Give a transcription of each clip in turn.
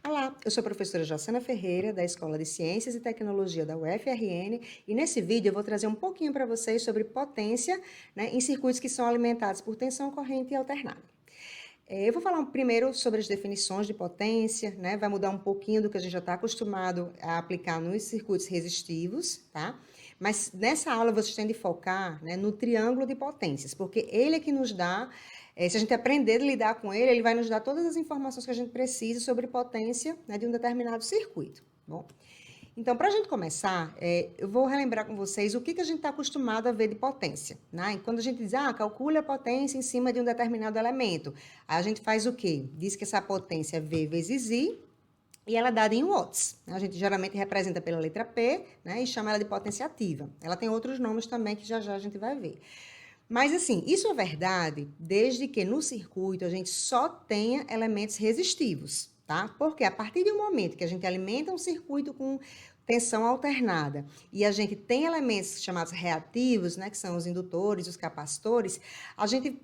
Olá, eu sou a professora Jacena Ferreira, da Escola de Ciências e Tecnologia da UFRN, e nesse vídeo eu vou trazer um pouquinho para vocês sobre potência, né, em circuitos que são alimentados por tensão corrente alternada. Eu vou falar primeiro sobre as definições de potência, né, vai mudar um pouquinho do que a gente já está acostumado a aplicar nos circuitos resistivos, tá? Mas nessa aula vocês têm de focar, né, no triângulo de potências, porque ele é que nos dá, se a gente aprender a lidar com ele, ele vai nos dar todas as informações que a gente precisa sobre potência, né, de um determinado circuito. Bom, então, para a gente começar, eu vou relembrar com vocês o que a gente está acostumado a ver de potência, né? E quando a gente diz, calcule a potência em cima de um determinado elemento, aí a gente faz o quê? Diz que essa potência é V vezes I, e ela é dada em watts. A gente geralmente representa pela letra P, né, e chama ela de potência ativa. Ela tem outros nomes também que já já a gente vai ver. Mas assim, isso é verdade desde que no circuito a gente só tenha elementos resistivos, tá? Porque a partir do momento que a gente alimenta um circuito com tensão alternada e a gente tem elementos chamados reativos, né, que são os indutores, os capacitores, a gente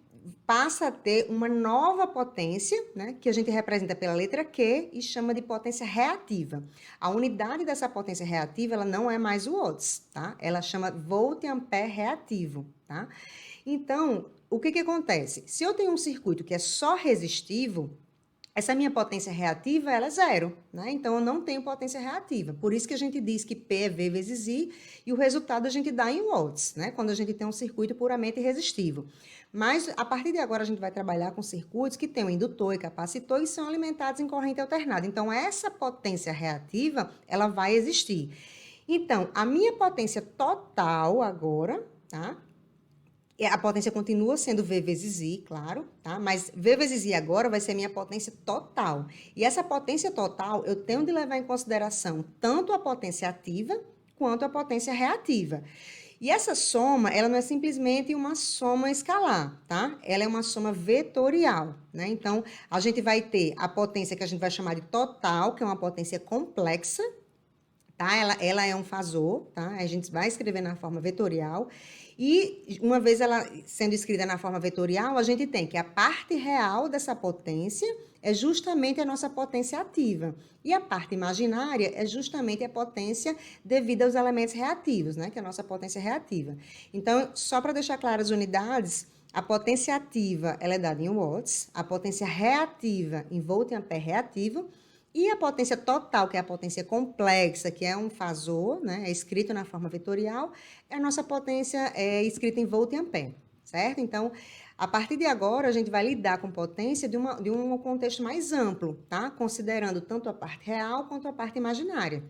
passa a ter uma nova potência, né, que a gente representa pela letra Q e chama de potência reativa. A unidade dessa potência reativa, ela não é mais o watts, tá? Ela chama volt-ampere reativo, tá? Então, o que acontece? Se eu tenho um circuito que é só resistivo, essa minha potência reativa, ela é zero, né? Então, eu não tenho potência reativa. Por isso que a gente diz que P é V vezes I, e o resultado a gente dá em watts, né? Quando a gente tem um circuito puramente resistivo. Mas, a partir de agora, a gente vai trabalhar com circuitos que têm um indutor e capacitor e são alimentados em corrente alternada. Então, essa potência reativa, ela vai existir. Então, a minha potência total agora, tá? A potência continua sendo V vezes I, claro, tá? Mas V vezes I agora vai ser minha potência total. E essa potência total, eu tenho de levar em consideração tanto a potência ativa quanto a potência reativa. E essa soma, ela não é simplesmente uma soma escalar, tá? Ela é uma soma vetorial, né? Então, a gente vai ter a potência que a gente vai chamar de total, que é uma potência complexa, tá? Ela é um fasor, tá? A gente vai escrever na forma vetorial. E, uma vez ela sendo escrita na forma vetorial, a gente tem que a parte real dessa potência é justamente a nossa potência ativa. E a parte imaginária é justamente a potência devida aos elementos reativos, né? Que é a nossa potência reativa. Então, só para deixar claras as unidades, a potência ativa ela é dada em watts, a potência reativa em volt-ampere reativo, e a potência total, que é a potência complexa, que é um fasor, né, é escrito na forma vetorial, é a nossa potência escrita em volt e ampere, certo? Então, a partir de agora, a gente vai lidar com potência de um contexto mais amplo, tá? Considerando tanto a parte real quanto a parte imaginária.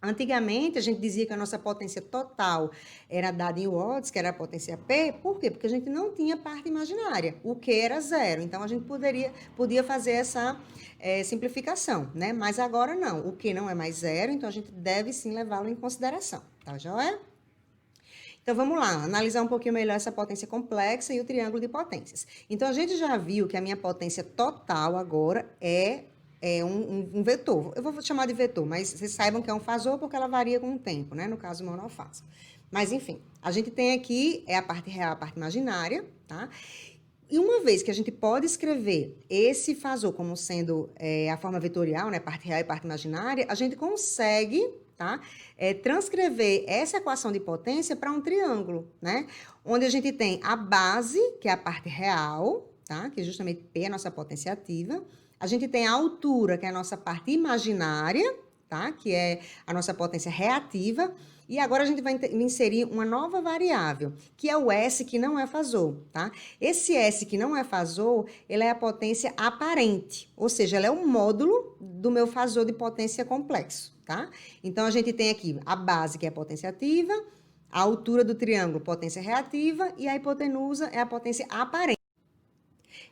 Antigamente, a gente dizia que a nossa potência total era dada em watts, que era a potência P. Por quê? Porque a gente não tinha parte imaginária. O Q era zero. Então, a gente podia fazer essa simplificação, né? Mas agora não. O Q não é mais zero, então a gente deve sim levá-lo em consideração. Tá, joia? Então, vamos lá, analisar um pouquinho melhor essa potência complexa e o triângulo de potências. Então, a gente já viu que a minha potência total agora é um vetor. Eu vou chamar de vetor, mas vocês saibam que é um fasor porque ela varia com o tempo, né? No caso, monofásico. Mas, enfim, a gente tem aqui a parte real, a parte imaginária, tá? E uma vez que a gente pode escrever esse fasor como sendo a forma vetorial, né, parte real e parte imaginária, a gente consegue, tá, transcrever essa equação de potência para um triângulo, né, onde a gente tem a base, que é a parte real, tá, que é justamente P, a nossa potência ativa. A gente tem a altura, que é a nossa parte imaginária, tá, que é a nossa potência reativa. E agora a gente vai inserir uma nova variável, que é o S, que não é fasor, tá? Esse S, que não é fasor, ele é a potência aparente, ou seja, ela é um módulo do meu fasor de potência complexo, tá? Então, a gente tem aqui a base, que é a potência ativa, a altura do triângulo, potência reativa, e a hipotenusa é a potência aparente.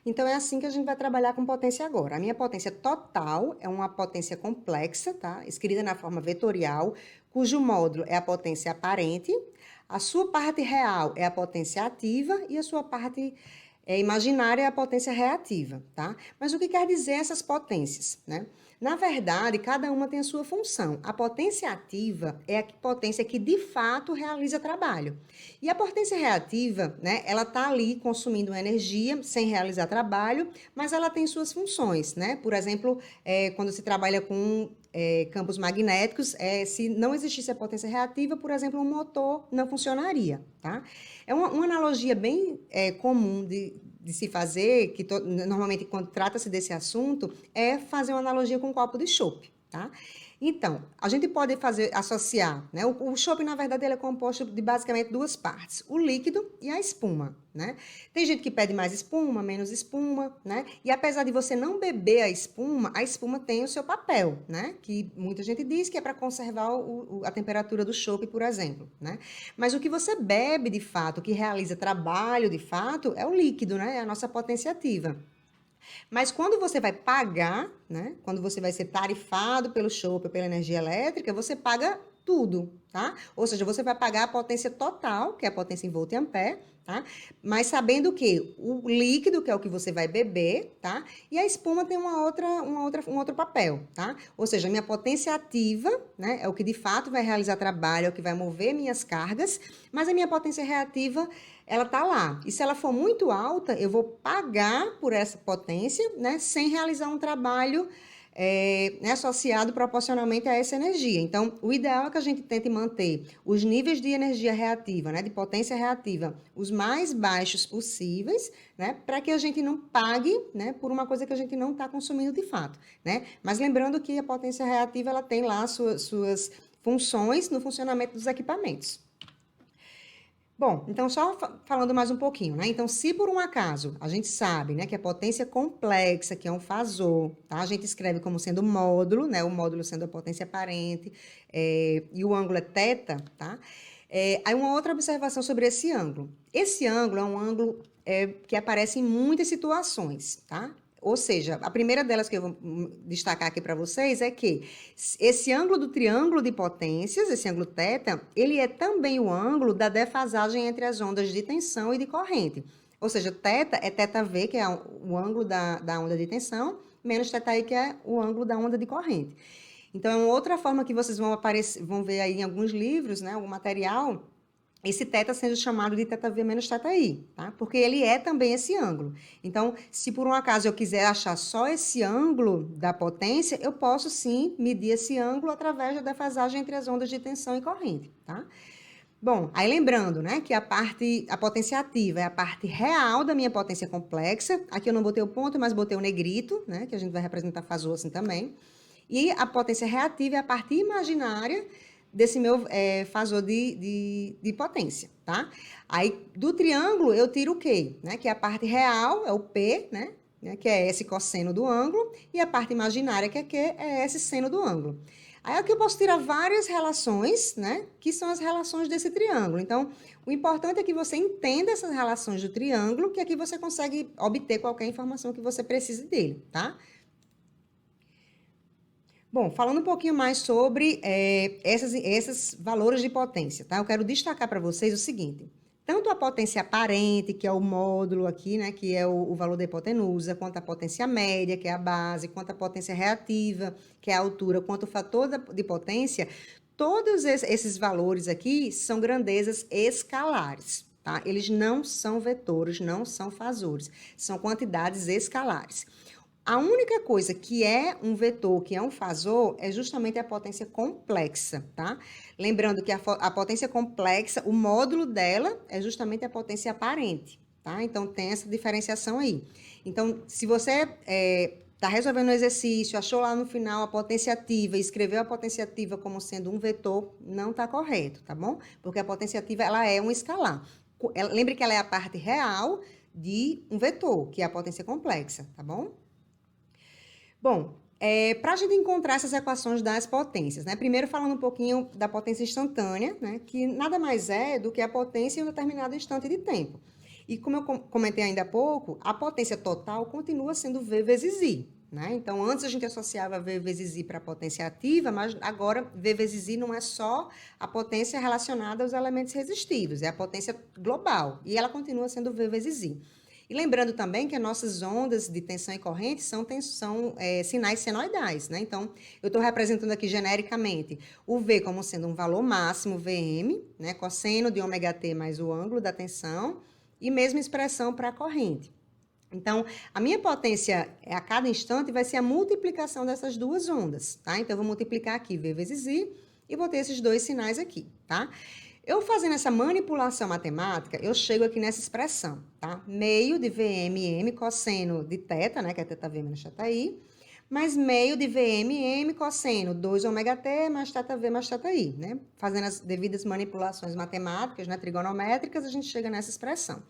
Então, é assim que a gente vai trabalhar com potência agora. A minha potência total é uma potência complexa, tá? Escrita na forma vetorial, cujo módulo é a potência aparente. A sua parte real é a potência ativa e a sua parte Imaginária é a potência reativa, tá? Mas o que quer dizer essas potências, né? Na verdade, cada uma tem a sua função. A potência ativa é a potência que de fato realiza trabalho. E a potência reativa, né, ela está ali consumindo energia sem realizar trabalho, mas ela tem suas funções, né? Por exemplo, quando se trabalha com campos magnéticos, se não existisse a potência reativa, por exemplo, um motor não funcionaria, tá? É uma analogia bem comum de se fazer, que normalmente quando trata-se desse assunto, é fazer uma analogia com um copo de chopp, tá? Então, a gente pode associar, né? O chopp, na verdade, ele é composto de basicamente duas partes, o líquido e a espuma, né? Tem gente que pede mais espuma, menos espuma, né? E apesar de você não beber a espuma tem o seu papel, né? Que muita gente diz que é para conservar a temperatura do chopp, por exemplo, né? Mas o que você bebe de fato, o que realiza trabalho de fato, é o líquido, né? É a nossa potência ativa. Mas quando você vai pagar, né? Quando você vai ser tarifado pelo chopp, pela energia elétrica, você paga tudo, tá? Ou seja, você vai pagar a potência total, que é a potência em volt e ampere, tá? Mas sabendo que o líquido, que é o que você vai beber, tá? E a espuma tem um outro papel, tá? Ou seja, a minha potência ativa, né? É o que de fato vai realizar trabalho, é o que vai mover minhas cargas, mas a minha potência reativa ela está lá. E se ela for muito alta, eu vou pagar por essa potência, né, sem realizar um trabalho né, associado proporcionalmente a essa energia. Então, o ideal é que a gente tente manter os níveis de energia reativa, né, de potência reativa, os mais baixos possíveis, né, para que a gente não pague, né, por uma coisa que a gente não está consumindo de fato, né? Mas lembrando que a potência reativa ela tem lá suas funções no funcionamento dos equipamentos. Bom, então só falando mais um pouquinho, né? Então, se por um acaso a gente sabe, né, que a potência complexa, que é um fasor, tá? A gente escreve como sendo módulo, né? O módulo sendo a potência aparente, e o ângulo é θ, tá? Aí uma outra observação sobre esse ângulo. Esse ângulo é um ângulo que aparece em muitas situações, tá? Ou seja, a primeira delas que eu vou destacar aqui para vocês é que esse ângulo do triângulo de potências, esse ângulo θ, ele é também o ângulo da defasagem entre as ondas de tensão e de corrente. Ou seja, θ é θv, que é o ângulo da onda de tensão, menos θi, que é o ângulo da onda de corrente. Então, é uma outra forma que vocês vão ver aí em alguns livros, né, algum material, esse θ sendo chamado de θv menos θi, tá? Porque ele é também esse ângulo. Então, se por um acaso eu quiser achar só esse ângulo da potência, eu posso sim medir esse ângulo através da defasagem entre as ondas de tensão e corrente, tá? Bom, aí lembrando, né, que a potência ativa é a parte real da minha potência complexa. Aqui eu não botei o ponto, mas botei o negrito, né, que a gente vai representar fasor assim também. E a potência reativa é a parte imaginária desse meu fasor de potência, tá? Aí, do triângulo, eu tiro o quê? Né? Que é a parte real, é o P, né? Que é esse cosseno do ângulo, e a parte imaginária, que é Q, é esse seno do ângulo. Aí aqui eu posso tirar várias relações, né? Que são as relações desse triângulo. Então, o importante é que você entenda essas relações do triângulo, que aqui você consegue obter qualquer informação que você precise dele, tá? Bom, falando um pouquinho mais sobre esses valores de potência, tá? Eu quero destacar para vocês o seguinte: tanto a potência aparente, que é o módulo aqui, né, que é o valor da hipotenusa, quanto a potência média, que é a base, quanto a potência reativa, que é a altura, quanto o fator de potência, todos esses valores aqui são grandezas escalares, tá? Eles não são vetores, não são fasores, são quantidades escalares. A única coisa que é um vetor, que é um fasor, é justamente a potência complexa, tá? Lembrando que a potência complexa, o módulo dela é justamente a potência aparente, tá? Então, tem essa diferenciação aí. Então, se você está resolvendo o exercício, achou lá no final a potência ativa e escreveu a potência ativa como sendo um vetor, não está correto, tá bom? Porque a potência ativa, ela é um escalar. Lembre que ela é a parte real de um vetor, que é a potência complexa, tá bom? Bom, para a gente encontrar essas equações das potências, né? Primeiro falando um pouquinho da potência instantânea, né? Que nada mais é do que a potência em um determinado instante de tempo. E como eu comentei ainda há pouco, a potência total continua sendo V vezes I, né? Então, antes a gente associava V vezes I para a potência ativa, mas agora V vezes I não é só a potência relacionada aos elementos resistivos, é a potência global. E ela continua sendo V vezes I. E lembrando também que as nossas ondas de tensão e corrente são sinais senoidais, né? Então, eu estou representando aqui genericamente o V como sendo um valor máximo, Vm, né? Cosseno de ômega t mais o ângulo da tensão, e mesma expressão para a corrente. Então, a minha potência a cada instante vai ser a multiplicação dessas duas ondas, tá? Então, eu vou multiplicar aqui V vezes I e vou ter esses dois sinais aqui, tá? Eu fazendo essa manipulação matemática, eu chego aqui nessa expressão, tá? Meio de VMM cosseno de θ, né? Que é θV menos θI, mais meio de VMM cosseno 2 ômega t mais θV mais θI, né? Fazendo as devidas manipulações matemáticas, né? Trigonométricas, a gente chega nessa expressão.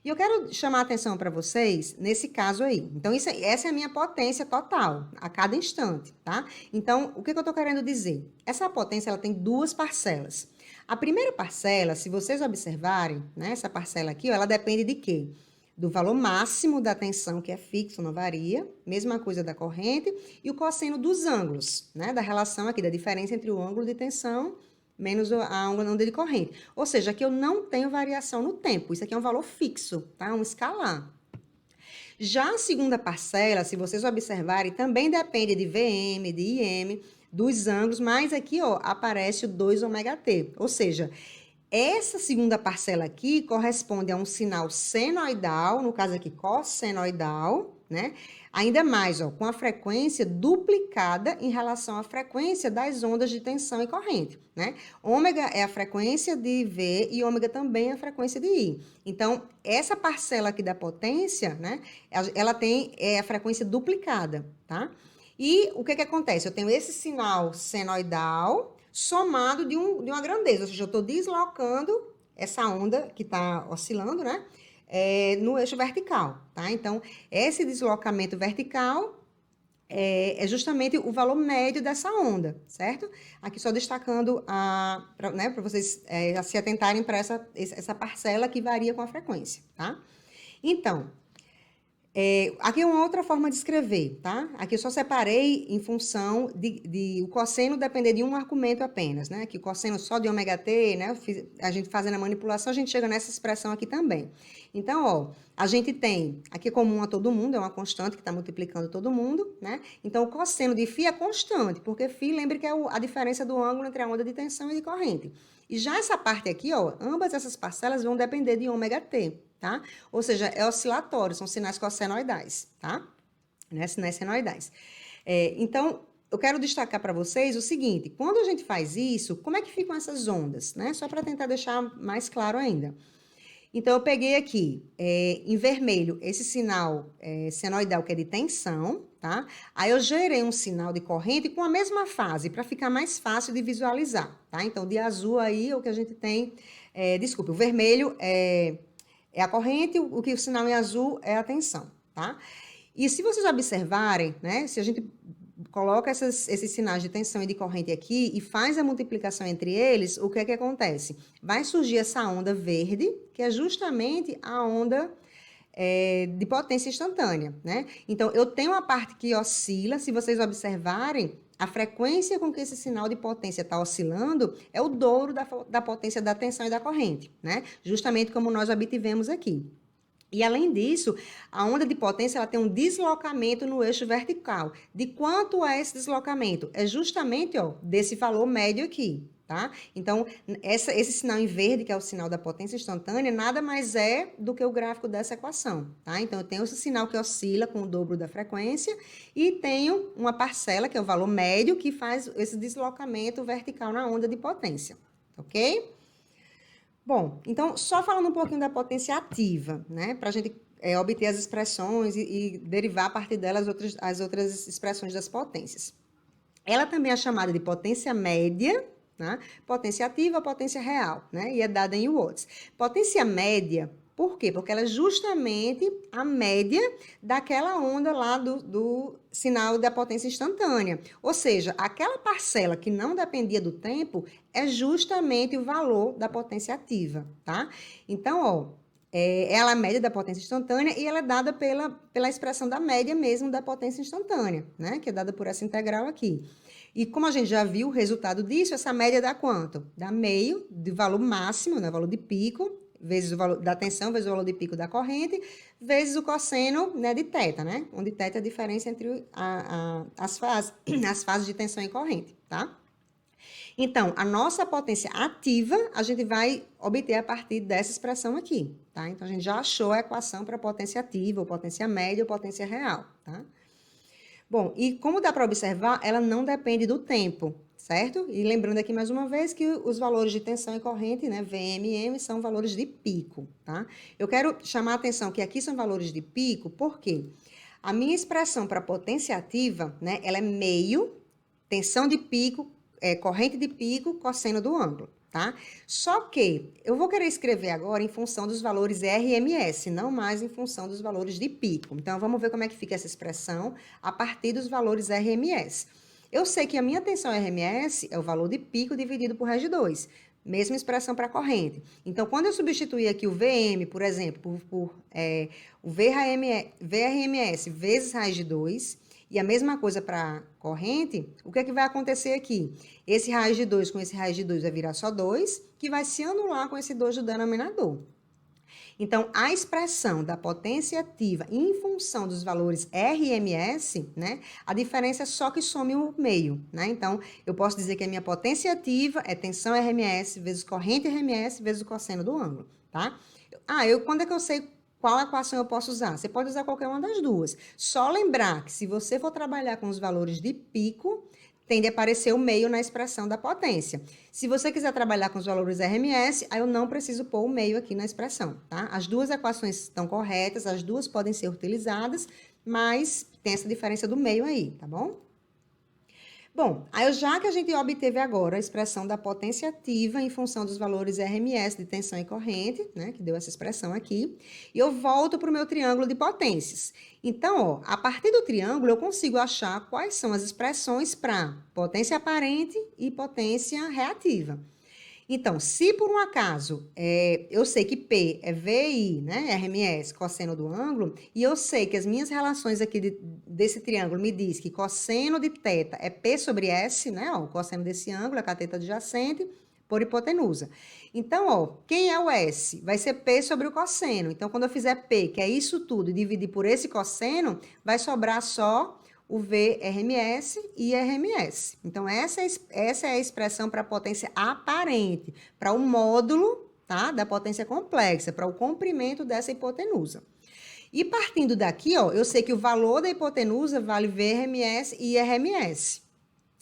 E eu quero chamar a atenção para vocês nesse caso aí. Então, essa é a minha potência total, a cada instante, tá? Então, o que eu estou querendo dizer? Essa potência, ela tem duas parcelas. A primeira parcela, se vocês observarem, né, essa parcela aqui, ó, ela depende de quê? Do valor máximo da tensão, que é fixo, não varia, mesma coisa da corrente, e o cosseno dos ângulos, né, da relação aqui, da diferença entre o ângulo de tensão menos a onda de corrente. Ou seja, aqui eu não tenho variação no tempo. Isso aqui é um valor fixo, tá? Um escalar. Já a segunda parcela, se vocês observarem, também depende de VM, de IM, dos ângulos, mas aqui, ó, aparece o 2 ômega t. Ou seja, essa segunda parcela aqui corresponde a um sinal senoidal, no caso aqui cossenoidal, né? Ainda mais, ó, com a frequência duplicada em relação à frequência das ondas de tensão e corrente, né? Ômega é a frequência de V e ômega também é a frequência de I. Então, essa parcela aqui da potência, né? Ela tem a frequência duplicada, tá? E o que acontece? Eu tenho esse sinal senoidal somado de uma grandeza, ou seja, eu estou deslocando essa onda que está oscilando, né? No eixo vertical, tá? Então, esse deslocamento vertical é justamente o valor médio dessa onda, certo? Aqui só destacando para vocês se atentarem para essa parcela que varia com a frequência, tá? Então, aqui é uma outra forma de escrever, tá? Aqui eu só separei em função de o cosseno depender de um argumento apenas, né? Que o cosseno só de ômega t, né? A gente fazendo a manipulação, a gente chega nessa expressão aqui também. Então, ó, a gente tem, aqui é comum a todo mundo, é uma constante que está multiplicando todo mundo, né? Então, o cosseno de φ é constante, porque φ, lembre que é a diferença do ângulo entre a onda de tensão e de corrente. E já essa parte aqui, ó, ambas essas parcelas vão depender de ômega t, tá? Ou seja, é oscilatório, são sinais cossenoidais, tá? Né? Sinais senoidais. Então, eu quero destacar para vocês o seguinte, quando a gente faz isso, como é que ficam essas ondas, né? Só para tentar deixar mais claro ainda. Então, eu peguei aqui, em vermelho, esse sinal senoidal que é de tensão, tá? Aí eu gerei um sinal de corrente com a mesma fase, para ficar mais fácil de visualizar, tá? Então, de azul aí, o que a gente tem, o vermelho é a corrente, o sinal em azul é a tensão, tá? E se vocês observarem, né, se a gente coloca esses sinais de tensão e de corrente aqui e faz a multiplicação entre eles, o que é que acontece? Vai surgir essa onda verde, que é justamente a onda de potência instantânea, né? Então, eu tenho uma parte que oscila, se vocês observarem, a frequência com que esse sinal de potência está oscilando é o dobro da potência da tensão e da corrente, né? Justamente como nós obtivemos aqui. E, além disso, a onda de potência ela tem um deslocamento no eixo vertical. De quanto é esse deslocamento? É justamente, ó, desse valor médio aqui, tá? Então, esse sinal em verde, que é o sinal da potência instantânea, nada mais é do que o gráfico dessa equação, tá? Então, eu tenho esse sinal que oscila com o dobro da frequência e tenho uma parcela, que é o valor médio, que faz esse deslocamento vertical na onda de potência, ok? Bom, então, só falando um pouquinho da potência ativa, né? Para a gente obter as expressões e derivar a partir delas as outras expressões das potências. Ela também é chamada de potência média, né? Potência ativa, potência real, né? E é dada em watts. Potência média, por quê? Porque ela é justamente a média daquela onda lá do sinal da potência instantânea. Ou seja, aquela parcela que não dependia do tempo é justamente o valor da potência ativa, tá? Então, ó, ela é a média da potência instantânea e ela é dada pela expressão da média mesmo da potência instantânea, né? Que é dada por essa integral aqui. E como a gente já viu o resultado disso, essa média dá quanto? Dá meio de valor máximo, né? Valor de pico, vezes o valor da tensão, vezes o valor de pico da corrente, vezes o cosseno, né, de θ, né? Onde θ é a diferença entre as fases, as fases de tensão e corrente, tá? Então, a nossa potência ativa, a gente vai obter a partir dessa expressão aqui, tá? Então, a gente já achou a equação para potência ativa, ou potência média, ou potência real, tá? Bom, e como dá para observar, ela não depende do tempo, certo? E lembrando aqui mais uma vez que os valores de tensão e corrente, né, VM e M, são valores de pico, tá? Eu quero chamar a atenção que aqui são valores de pico, porque a minha expressão para potência ativa, né, ela é meio, tensão de pico, corrente de pico, cosseno do ângulo, tá? Só que eu vou querer escrever agora em função dos valores RMS, não mais em função dos valores de pico. Então, vamos ver como é que fica essa expressão a partir dos valores RMS. Eu sei que a minha tensão RMS é o valor de pico dividido por raiz de 2. Mesma expressão para a corrente. Então, quando eu substituir aqui o VM, por exemplo, o VRMS vezes raiz de 2, e a mesma coisa para corrente, o que é que vai acontecer aqui? Esse raiz de 2 com esse raiz de 2 vai virar só 2, que vai se anular com esse 2 do denominador. Então, a expressão da potência ativa em função dos valores RMS, né, a diferença é só que some o meio, né? Então, eu posso dizer que a minha potência ativa é tensão RMS vezes corrente RMS vezes o cosseno do ângulo, tá? Quando é que eu sei qual equação eu posso usar? Você pode usar qualquer uma das duas. Só lembrar que se você for trabalhar com os valores de pico, tende a aparecer o meio na expressão da potência. Se você quiser trabalhar com os valores RMS, aí eu não preciso pôr o meio aqui na expressão, tá? As duas equações estão corretas, as duas podem ser utilizadas, mas tem essa diferença do meio aí, tá bom? Bom, aí já que a gente obteve agora a expressão da potência ativa em função dos valores RMS de tensão e corrente, né, que deu essa expressão aqui, e eu volto para o meu triângulo de potências. Então, ó, a partir do triângulo eu consigo achar quais são as expressões para potência aparente e potência reativa. Então, se por um acaso eu sei que P é VI, né, RMS, cosseno do ângulo, e eu sei que as minhas relações aqui desse triângulo me diz que cosseno de θ é P sobre S, né, ó, o cosseno desse ângulo, a cateta adjacente, por hipotenusa. Então, ó, quem é o S? Vai ser P sobre o cosseno. Então, quando eu fizer P, que é isso tudo, e dividir por esse cosseno, vai sobrar só o VRMS e RMS. Então, essa é a expressão para a potência aparente, para o módulo, tá, da potência complexa, para o comprimento dessa hipotenusa. E partindo daqui, ó, eu sei que o valor da hipotenusa vale VRMS e RMS.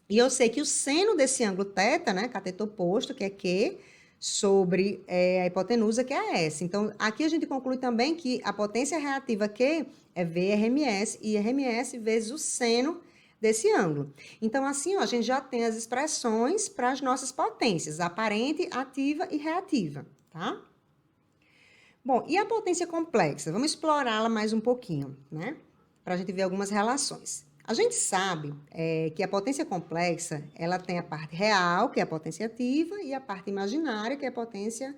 E eu sei que o seno desse ângulo θ, né, cateto oposto, que é Q, sobre a hipotenusa, que é S. Então, aqui a gente conclui também que a potência reativa Q é VRMS e RMS vezes o seno desse ângulo. Então, assim, ó, a gente já tem as expressões para as nossas potências, aparente, ativa e reativa, tá? Bom, e a potência complexa? Vamos explorá-la mais um pouquinho, né? Para a gente ver algumas relações. A gente sabe que a potência complexa, ela tem a parte real, que é a potência ativa, e a parte imaginária, que é a potência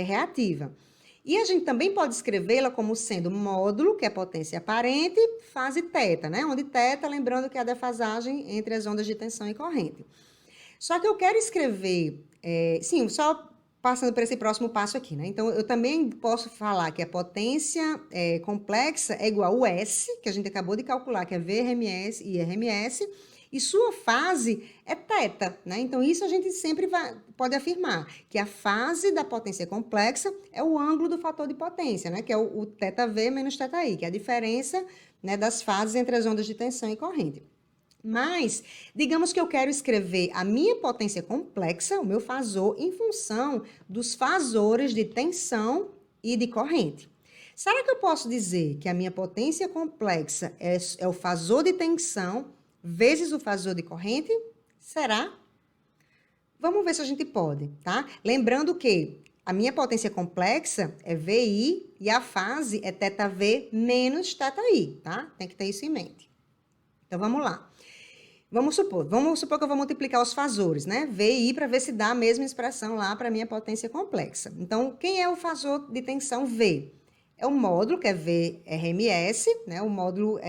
reativa. E a gente também pode escrevê-la como sendo módulo, que é a potência aparente, fase θ, né? Onde θ, lembrando que é a defasagem entre as ondas de tensão e corrente. Só que eu quero escrever, só passando para esse próximo passo aqui, né? Então, eu também posso falar que a potência complexa é igual ao S, que a gente acabou de calcular, que é VRMS e RMS, e sua fase é θ, né? Então, isso a gente sempre pode afirmar, que a fase da potência complexa é o ângulo do fator de potência, né? Que é o θV menos θI, que é a diferença, né, das fases entre as ondas de tensão e corrente. Mas, digamos que eu quero escrever a minha potência complexa, o meu fasor, em função dos fasores de tensão e de corrente. Será que eu posso dizer que a minha potência complexa é o fasor de tensão vezes o fasor de corrente? Será? Vamos ver se a gente pode, tá? Lembrando que a minha potência complexa é VI e a fase é θV menos θI, tá? Tem que ter isso em mente. Então, vamos lá. Vamos supor que eu vou multiplicar os fasores, né? VI para ver se dá a mesma expressão lá para a minha potência complexa. Então, quem é o fasor de tensão V? É o módulo, que é VRMS, né? O módulo,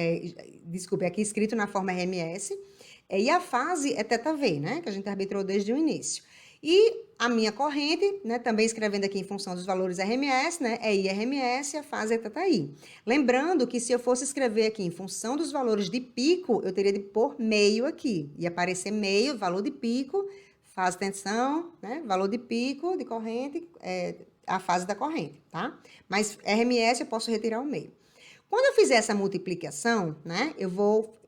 aqui escrito na forma RMS. E a fase é θV, né? Que a gente arbitrou desde o início. E A minha corrente, né, também escrevendo aqui em função dos valores RMS, né, é IRMS e a fase é θi. Lembrando que se eu fosse escrever aqui em função dos valores de pico, eu teria de pôr meio aqui. Ia aparecer meio, valor de pico, fase de tensão, né, valor de pico de corrente, a fase da corrente, tá? Mas RMS eu posso retirar o meio. Quando eu fizer essa multiplicação, né,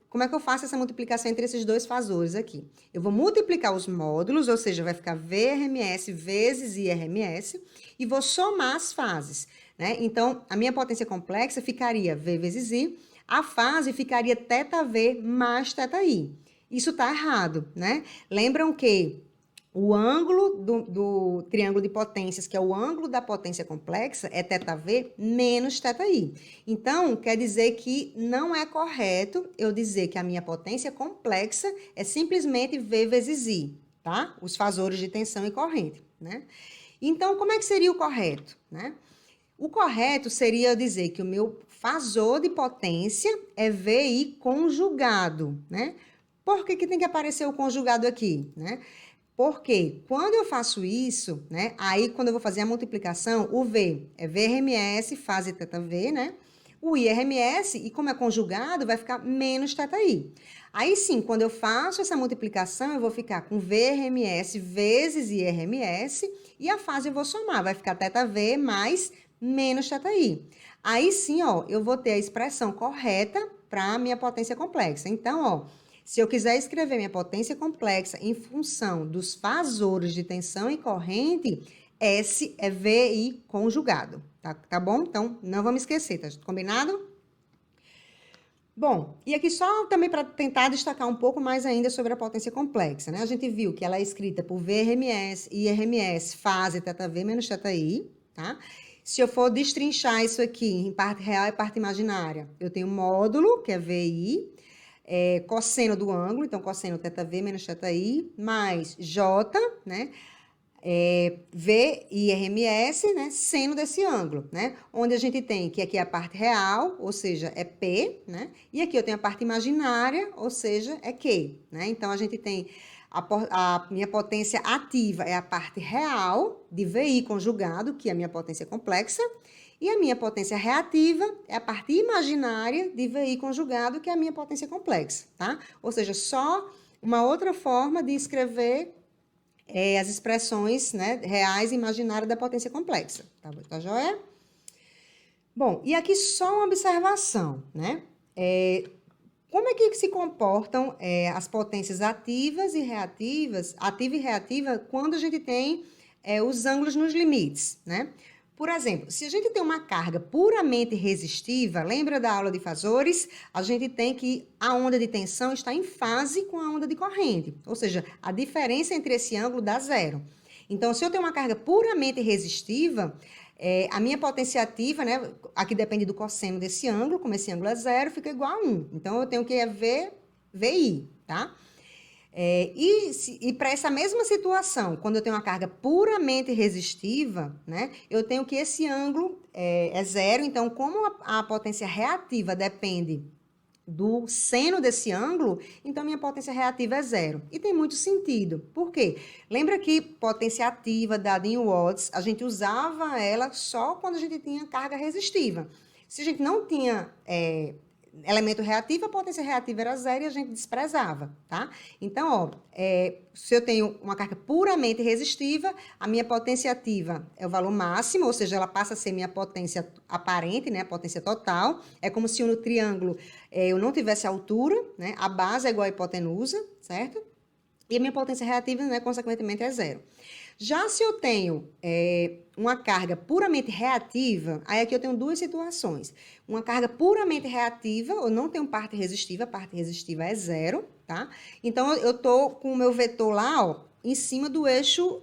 como é que eu faço essa multiplicação entre esses dois fasores aqui? Eu vou multiplicar os módulos, ou seja, vai ficar VRMS vezes IRMS, e vou somar as fases, né? Então, a minha potência complexa ficaria V vezes I, a fase ficaria θV mais θI. Isso está errado, né? Lembram que o ângulo do triângulo de potências, que é o ângulo da potência complexa, é θV menos θI. Então, quer dizer que não é correto eu dizer que a minha potência complexa é simplesmente V vezes I, tá? Os fasores de tensão e corrente, né? Então, como é que seria o correto, né? O correto seria eu dizer que o meu fasor de potência é VI conjugado, né? Por que tem que aparecer o conjugado aqui, né? Porque quando eu faço isso, né, aí quando eu vou fazer a multiplicação, o V é VRMS, fase θV, né? O IRMS, e como é conjugado, vai ficar menos θI. Aí sim, quando eu faço essa multiplicação, eu vou ficar com VRMS vezes IRMS, e a fase eu vou somar, vai ficar θV mais menos θI. Aí sim, ó, eu vou ter a expressão correta para a minha potência complexa. Então, ó, se eu quiser escrever minha potência complexa em função dos fasores de tensão e corrente, S é VI conjugado, tá bom? Então, não vamos esquecer, tá combinado? Bom, e aqui só também para tentar destacar um pouco mais ainda sobre a potência complexa, né? A gente viu que ela é escrita por VRMS e IRMS, fase θV menos θI, tá? Se eu for destrinchar isso aqui em parte real e parte imaginária, eu tenho módulo, que é VI, cosseno do ângulo, então cosseno θV menos θI, mais J, né? V e RMS, né? Seno desse ângulo, né? Onde a gente tem que aqui é a parte real, ou seja, é P, né? E aqui eu tenho a parte imaginária, ou seja, é Q, né? Então, a gente tem a minha potência ativa é a parte real de VI conjugado, que é a minha potência complexa, e a minha potência reativa é a parte imaginária de VI conjugado, que é a minha potência complexa, tá? Ou seja, só uma outra forma de escrever as expressões, né, reais e imaginárias da potência complexa, tá joia? Bom, e aqui só uma observação, né? Como é que se comportam as potências ativas e reativas, ativa e reativa, quando a gente tem os ângulos nos limites, né? Por exemplo, se a gente tem uma carga puramente resistiva, lembra da aula de fasores? A gente tem que a onda de tensão está em fase com a onda de corrente, ou seja, a diferença entre esse ângulo dá zero. Então, se eu tenho uma carga puramente resistiva, a minha potência ativa, né, aqui depende do cosseno desse ângulo, como esse ângulo é zero, fica igual a 1. Então, eu tenho que VI, tá? E para essa mesma situação, quando eu tenho uma carga puramente resistiva, né, eu tenho que esse ângulo é zero, então, como a potência reativa depende do seno desse ângulo, então minha potência reativa é zero. E tem muito sentido. Por quê? Lembra que potência ativa dada em watts, a gente usava ela só quando a gente tinha carga resistiva. Se a gente não tinha elemento reativo, a potência reativa era zero e a gente desprezava, tá? Então, ó, se eu tenho uma carga puramente resistiva, a minha potência ativa é o valor máximo, ou seja, ela passa a ser minha potência aparente, né, a potência total. É como se no triângulo eu não tivesse altura, né, a base é igual à hipotenusa, certo? E a minha potência reativa, né, consequentemente, é zero. Já se eu tenho uma carga puramente reativa, aí aqui eu tenho duas situações. Uma carga puramente reativa, eu não tenho parte resistiva, a parte resistiva é zero, tá? Então, eu tô com o meu vetor lá, ó, em cima do eixo,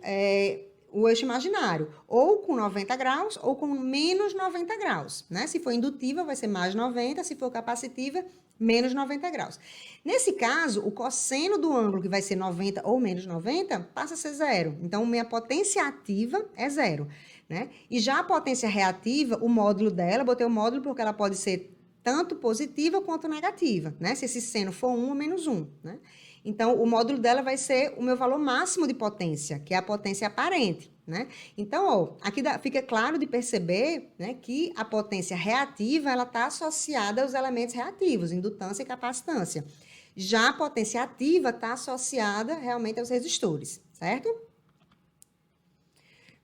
o eixo imaginário, ou com 90 graus, ou com menos 90 graus, né? Se for indutiva, vai ser mais 90, se for capacitiva, menos 90 graus. Nesse caso, o cosseno do ângulo, que vai ser 90 ou menos 90, passa a ser zero. Então, minha potência ativa é zero, né? E já a potência reativa, o módulo dela, botei o módulo porque ela pode ser tanto positiva quanto negativa, né? Se esse seno for 1 ou menos 1, né? Então, o módulo dela vai ser o meu valor máximo de potência, que é a potência aparente, né? Então, ó, aqui fica claro de perceber, né, que a potência reativa, ela está associada aos elementos reativos, indutância e capacitância. Já a potência ativa está associada realmente aos resistores, certo?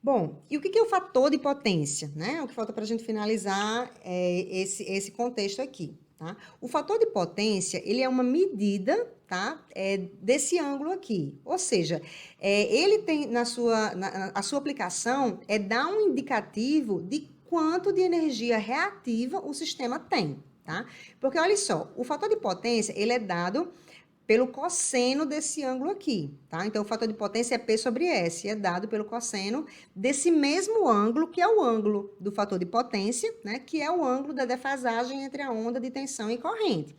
Bom, e o que é o fator de potência, né? O que falta para a gente finalizar esse contexto aqui, tá? O fator de potência, ele é uma medida, tá? Desse ângulo aqui. Ou seja, ele tem a sua aplicação dar um indicativo de quanto de energia reativa o sistema tem, tá? Porque olha só, o fator de potência, ele é dado pelo cosseno desse ângulo aqui, tá? Então, o fator de potência é P sobre S, é dado pelo cosseno desse mesmo ângulo, que é o ângulo do fator de potência, né? Que é o ângulo da defasagem entre a onda de tensão e corrente.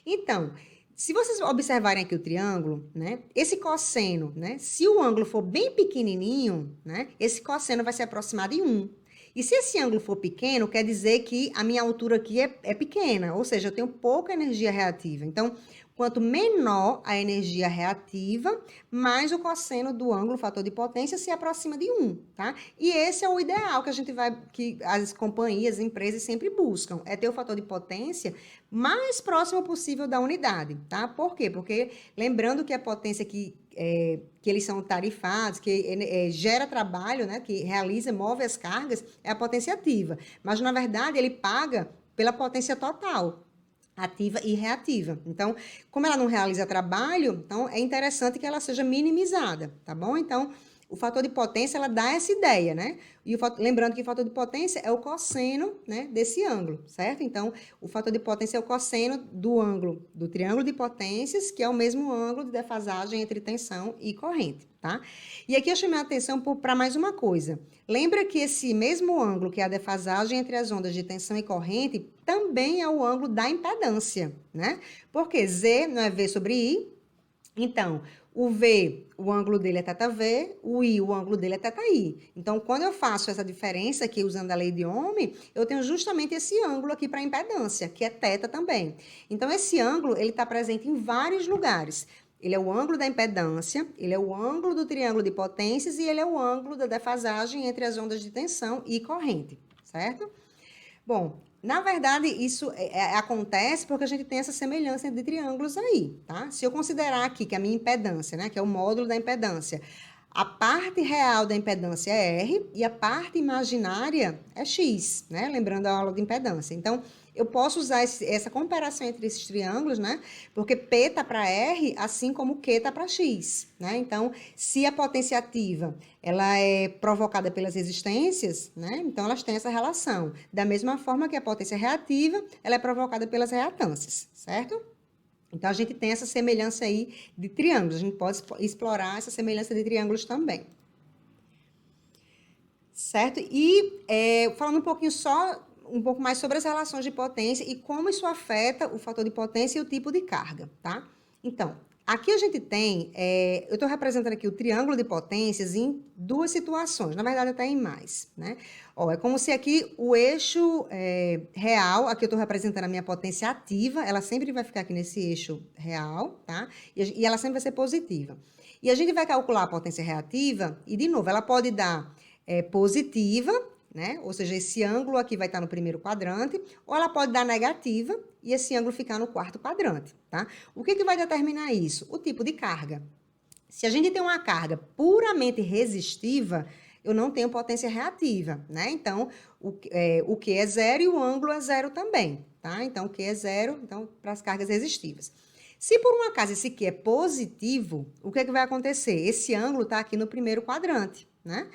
Então, se vocês observarem aqui o triângulo, né? Esse cosseno, né? Se o ângulo for bem pequenininho, né? Esse cosseno vai se aproximar de 1. E se esse ângulo for pequeno, quer dizer que a minha altura aqui é pequena, ou seja, eu tenho pouca energia reativa. Então, quanto menor a energia reativa, mais o cosseno do ângulo, o fator de potência, se aproxima de 1, tá? E esse é o ideal que as companhias, as empresas sempre buscam, é ter o fator de potência mais próximo possível da unidade, tá? Por quê? Porque lembrando que a potência que eles são tarifados, que gera trabalho, né, que move as cargas, é a potência ativa. Mas, na verdade, ele paga pela potência total, ativa e reativa. Então, como ela não realiza trabalho, então é interessante que ela seja minimizada, tá bom? Então, o fator de potência, ela dá essa ideia, né? E lembrando que o fator de potência é o cosseno, né, desse ângulo, certo? Então, o fator de potência é o cosseno do ângulo do triângulo de potências, que é o mesmo ângulo de defasagem entre tensão e corrente, tá? E aqui eu chamei a atenção para mais uma coisa. Lembra que esse mesmo ângulo, que é a defasagem entre as ondas de tensão e corrente, também é o ângulo da impedância, né? Porque Z não é V sobre I. Então, o V, o ângulo dele é θV, o I, o ângulo dele é θI. Então, quando eu faço essa diferença aqui, usando a lei de Ohm, eu tenho justamente esse ângulo aqui para a impedância, que é θ também. Então, esse ângulo, ele está presente em vários lugares. Ele é o ângulo da impedância, ele é o ângulo do triângulo de potências e ele é o ângulo da defasagem entre as ondas de tensão e corrente, certo? Bom, na verdade, isso acontece porque a gente tem essa semelhança de triângulos aí, tá? Se eu considerar aqui que a minha impedância, né, que é o módulo da impedância, a parte real da impedância é R e a parte imaginária é X, né? Lembrando a aula de impedância. Então, eu posso usar essa comparação entre esses triângulos, né? Porque P está para R, assim como Q está para X, né? Então, se a potência ativa ela é provocada pelas resistências, né? Então, elas têm essa relação. Da mesma forma que a potência reativa, ela é provocada pelas reatâncias, certo? Então, a gente tem essa semelhança aí de triângulos. A gente pode explorar essa semelhança de triângulos também. Certo? E falando um pouco mais sobre as relações de potência e como isso afeta o fator de potência e o tipo de carga, tá? Então, aqui a gente tem, eu estou representando aqui o triângulo de potências em duas situações, na verdade até em mais, né? Ó, é como se aqui o eixo real, aqui eu estou representando a minha potência ativa, ela sempre vai ficar aqui nesse eixo real, tá? E ela sempre vai ser positiva. E a gente vai calcular a potência reativa e, de novo, ela pode dar positiva, né? Ou seja, esse ângulo aqui vai estar no primeiro quadrante, ou ela pode dar negativa e esse ângulo ficar no quarto quadrante, tá? O que vai determinar isso? O tipo de carga. Se a gente tem uma carga puramente resistiva, eu não tenho potência reativa, né? Então, o Q é zero e o ângulo é zero também, tá? Então, o Q é zero, então, para as cargas resistivas. Se por um acaso esse Q é positivo, o que vai acontecer? Esse ângulo está aqui no primeiro quadrante, né?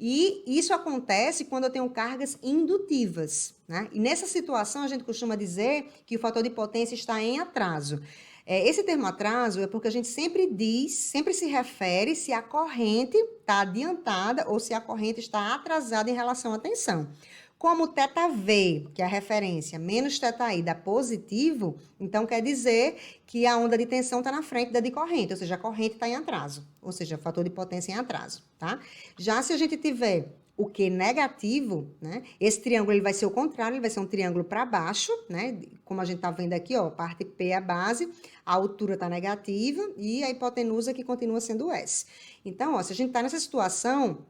E isso acontece quando eu tenho cargas indutivas, né? E nessa situação, a gente costuma dizer que o fator de potência está em atraso. Esse termo atraso é porque a gente sempre se refere se a corrente está adiantada ou se a corrente está atrasada em relação à tensão. Como θV, que é a referência, menos θI dá positivo, então quer dizer que a onda de tensão está na frente da de corrente, ou seja, a corrente está em atraso, ou seja, o fator de potência em atraso, tá? Já se a gente tiver o Q negativo, né? Esse triângulo ele vai ser o contrário, ele vai ser um triângulo para baixo, né? Como a gente está vendo aqui, ó, parte P é a base, a altura está negativa e a hipotenusa que continua sendo S. Então, ó, se a gente está nessa situação,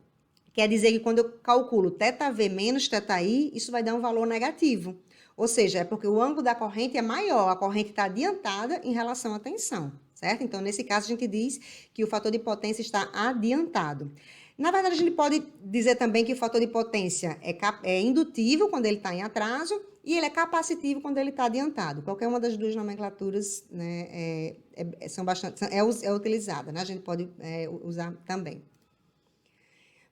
quer dizer que quando eu calculo θV menos θI, isso vai dar um valor negativo. Ou seja, é porque o ângulo da corrente é maior, a corrente está adiantada em relação à tensão, certo? Então, nesse caso, a gente diz que o fator de potência está adiantado. Na verdade, a gente pode dizer também que o fator de potência é indutivo quando ele está em atraso e ele é capacitivo quando ele está adiantado. Qualquer uma das duas nomenclaturas, né, é utilizada, né? A gente pode usar também.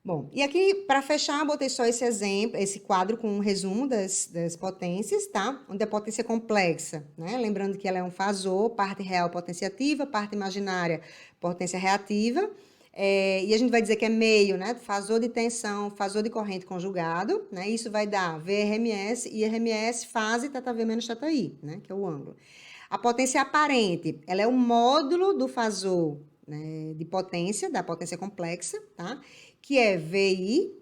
Bom, e aqui, para fechar, botei só esse exemplo, esse quadro com um resumo das potências, tá? Onde a potência complexa, né? Lembrando que ela é um fasor, parte real potência ativa, parte imaginária potência reativa. E a gente vai dizer que é meio, né? Fasor de tensão, fasor de corrente conjugado, né? Isso vai dar VRMS e RMS, fase θV menos θI, né? Que é o ângulo. A potência aparente, ela é o módulo do fasor, né, de potência, da potência complexa, tá? Que é VI,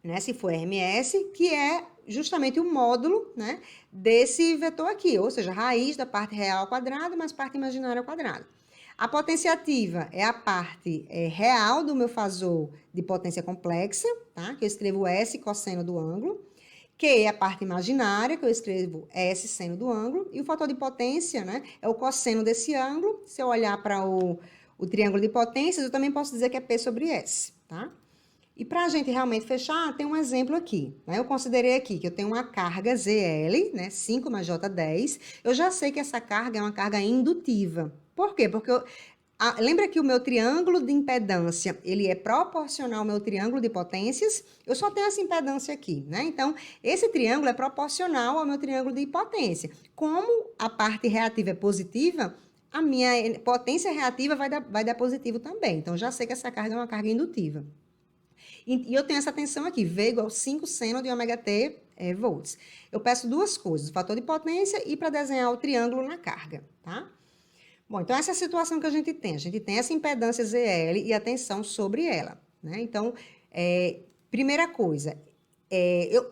né, se for RMS, que é justamente o módulo, né, desse vetor aqui, ou seja, raiz da parte real ao quadrado mais parte imaginária ao quadrado. A potência ativa é a parte real do meu fasor de potência complexa, tá? Que eu escrevo S cosseno do ângulo. Q é a parte imaginária, que eu escrevo S seno do ângulo. E o fator de potência, né, é o cosseno desse ângulo. Se eu olhar para o triângulo de potências, eu também posso dizer que é P sobre S, tá? E para a gente realmente fechar, tem um exemplo aqui, né? Eu considerei aqui que eu tenho uma carga ZL, né? 5 mais J10. Eu já sei que essa carga é uma carga indutiva. Por quê? Porque lembra que o meu triângulo de impedância, ele é proporcional ao meu triângulo de potências? Eu só tenho essa impedância aqui, né? Então, esse triângulo é proporcional ao meu triângulo de potência. Como a parte reativa é positiva, a minha potência reativa vai dar positivo também. Então, já sei que essa carga é uma carga indutiva. E eu tenho essa tensão aqui, V igual 5 seno de ômega T volts. Eu peço duas coisas, o fator de potência e para desenhar o triângulo na carga, tá? Bom, então essa é a situação que a gente tem. A gente tem essa impedância ZL e a tensão sobre ela, né? Então, primeira coisa,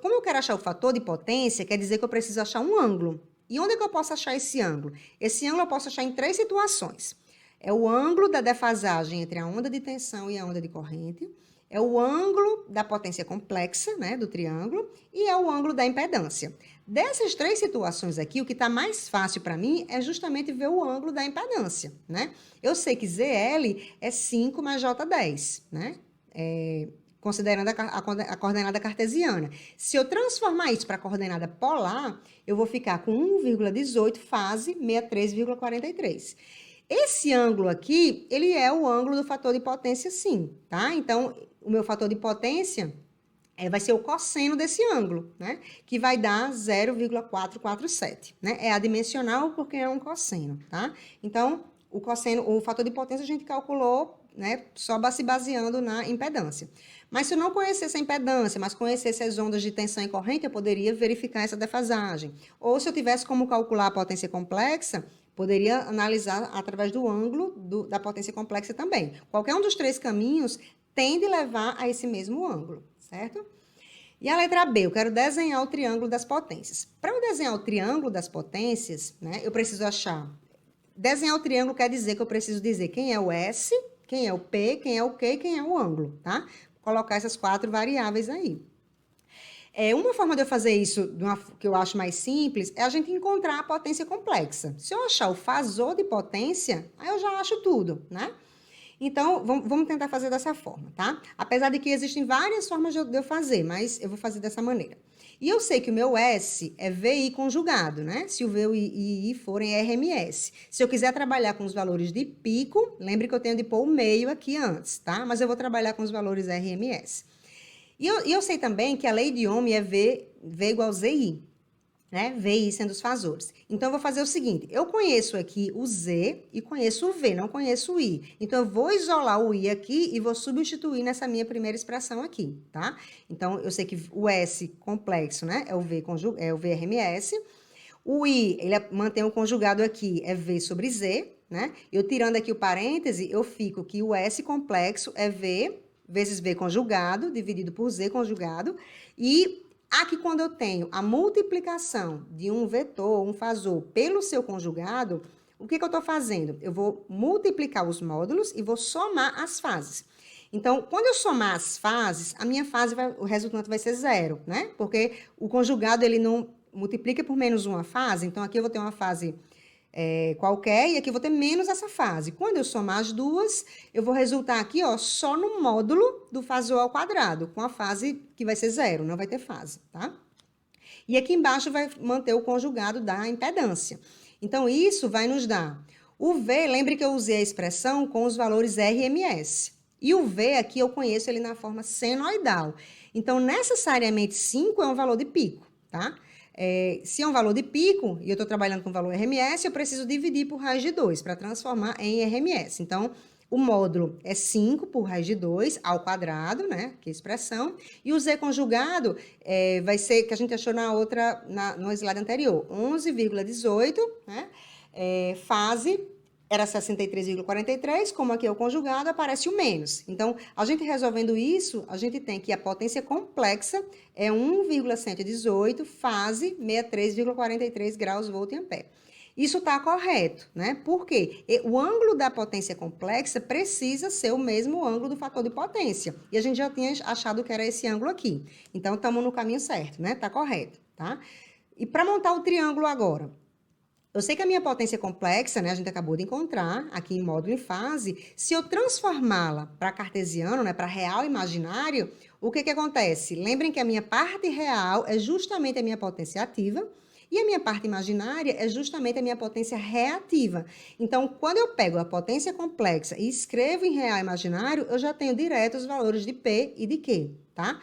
como eu quero achar o fator de potência, quer dizer que eu preciso achar um ângulo. E onde é que eu posso achar esse ângulo? Esse ângulo eu posso achar em três situações. É o ângulo da defasagem entre a onda de tensão e a onda de corrente, é o ângulo da potência complexa, né, do triângulo, e é o ângulo da impedância. Dessas três situações aqui, o que está mais fácil para mim é justamente ver o ângulo da impedância, né? Eu sei que ZL é 5 mais J10, né? Considerando a coordenada cartesiana. Se eu transformar isso para a coordenada polar, eu vou ficar com 1,18 fase 63,43. Esse ângulo aqui, ele é o ângulo do fator de potência, sim, tá? Então, o meu fator de potência vai ser o cosseno desse ângulo, né? Que vai dar 0,447, né? É adimensional porque é um cosseno, tá? Então, o fator de potência a gente calculou, né? Só se baseando na impedância. Mas se eu não conhecesse a impedância, mas conhecesse as ondas de tensão e corrente, eu poderia verificar essa defasagem. Ou se eu tivesse como calcular a potência complexa, poderia analisar através do ângulo da potência complexa também. Qualquer um dos três caminhos tende a levar a esse mesmo ângulo, certo? E a letra B, eu quero desenhar o triângulo das potências. Para eu desenhar o triângulo das potências, né, eu preciso achar... Desenhar o triângulo quer dizer que eu preciso dizer quem é o S, quem é o P, quem é o Q, quem é o ângulo, tá? Colocar essas quatro variáveis aí. Uma forma de eu fazer isso, que eu acho mais simples, é a gente encontrar a potência complexa. Se eu achar o fasor de potência, aí eu já acho tudo, né? Então, vamos tentar fazer dessa forma, tá? Apesar de que existem várias formas de eu fazer, mas eu vou fazer dessa maneira. E eu sei que o meu S é VI conjugado, né? Se o V e I forem RMS. Se eu quiser trabalhar com os valores de pico, lembre que eu tenho de pôr o meio aqui antes, tá? Mas eu vou trabalhar com os valores RMS. E eu sei também que a lei de Ohm é V igual ZI, né? VI sendo os fasores. Então, eu vou fazer o seguinte, eu conheço aqui o Z e conheço o V, não conheço o I. Então, eu vou isolar o I aqui e vou substituir nessa minha primeira expressão aqui, tá? Então, eu sei que o S complexo, né, é o VRMS. O I, ele mantém o conjugado aqui, é V sobre Z, né? Eu tirando aqui o parêntese, eu fico que o S complexo é V vezes V conjugado, dividido por Z conjugado. E aqui, quando eu tenho a multiplicação de um vetor, um fasor, pelo seu conjugado, o que eu estou fazendo? Eu vou multiplicar os módulos e vou somar as fases. Então, quando eu somar as fases, a minha fase, o resultante vai ser zero, né? Porque o conjugado, ele não multiplica por menos uma fase. Então, aqui eu vou ter uma fase qualquer e aqui eu vou ter menos essa fase. Quando eu somar as duas, eu vou resultar aqui, ó, só no módulo do fasor ao quadrado, com a fase que vai ser zero, não vai ter fase, tá? E aqui embaixo vai manter o conjugado da impedância. Então, isso vai nos dar o V, lembre que eu usei a expressão com os valores RMS. E o V aqui eu conheço ele na forma senoidal. Então, necessariamente 5 é um valor de pico, tá? Se é um valor de pico, e eu estou trabalhando com valor RMS, eu preciso dividir por raiz de 2 para transformar em RMS. Então, o módulo é 5 por raiz de 2 ao quadrado, né? Que é a expressão. E o Z conjugado vai ser, que a gente achou no slide anterior, 11,18, né? Fase era 63,43, como aqui é o conjugado, aparece o menos. Então, a gente resolvendo isso, a gente tem que a potência complexa é 1,118, fase 63,43 graus volt ampere. Isso está correto, né? Por quê? O ângulo da potência complexa precisa ser o mesmo ângulo do fator de potência. E a gente já tinha achado que era esse ângulo aqui. Então, estamos no caminho certo, né? Está correto, tá? E para montar o triângulo agora, eu sei que a minha potência complexa, né, a gente acabou de encontrar aqui em módulo e fase, se eu transformá-la para cartesiano, né, para real imaginário, o que acontece? Lembrem que a minha parte real é justamente a minha potência ativa e a minha parte imaginária é justamente a minha potência reativa. Então, quando eu pego a potência complexa e escrevo em real imaginário, eu já tenho direto os valores de P e de Q, tá?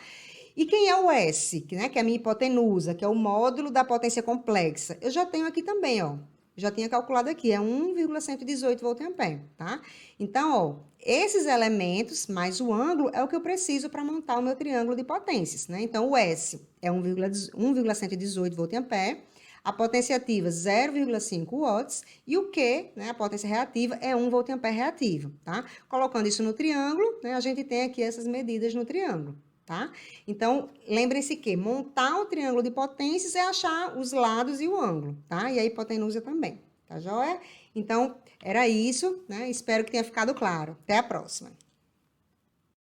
E quem é o S, né, que é a minha hipotenusa, que é o módulo da potência complexa? Eu já tenho aqui também, ó. Já tinha calculado aqui, é 1,118 volt ampere, tá? Então, ó, esses elementos mais o ângulo é o que eu preciso para montar o meu triângulo de potências, né? Então, o S é 1,118 volt ampere, a potência ativa 0,5 watts e o Q, né, a potência reativa, é 1 volt ampere reativo, tá? Colocando isso no triângulo, né, a gente tem aqui essas medidas no triângulo. Tá? Então, lembrem-se que montar o triângulo de potências é achar os lados e o ângulo, tá? E a hipotenusa também, tá joia? Então, era isso, né? Espero que tenha ficado claro. Até a próxima.